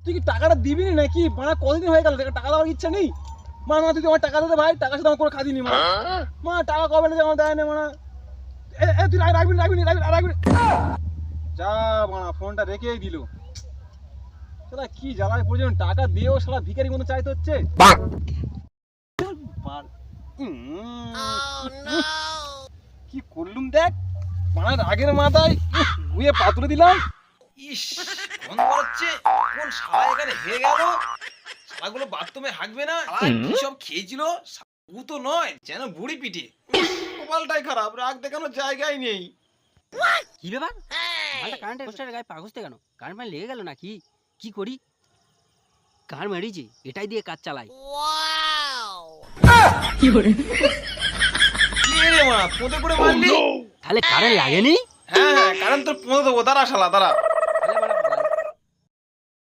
তুই কি টাকাটা দিবি না নাকি? মানে কতদিন হয়ে গেল টাকা দেওয়ার ইচ্ছা নেই? মা তুই আমার টাকা দে ভাই, টাকা সাথে আমার কোনো খাদিনি মা টাকা কবে না আমার দেয় না মানে তুই রাখবি যা মানা ফোনটা রেখেই দিল। শালা কি জ্বালায় পড়েছে, টাকা দিয়েও শালা ভিখারি মতো চাইতে হচ্ছে। কি করলুম দেখ, মানার আগের মাথায় গুয়ে পাতুরে দিলাম। ইস কোন হচ্ছে কোন শালা এখানে হেরে গেল। শালাগুলো বাথরুমে হাঁকবে না, কি সব খেয়েছিল ও তো নয় যেন বুড়ি পিঠে। কপালটাই খারাপ, রাগ দেখানোর জায়গায় নেই। কি ব্যাপার? মালটা কারেন্টের পোস্টারের গায়ে পা ঘষতে কেন? কারেন্ট মানে লেগে গেল নাকি? কি করি? কার মেরেছে, এটাই দিয়ে কাজ চালাই। কি রে মা পোঁতে করে মারলি? তাহলে কারেন্ট লাগেনি? হ্যাঁ কারণ তোর পোঁতে দেবো, দাঁড়া শালা দাঁড়া।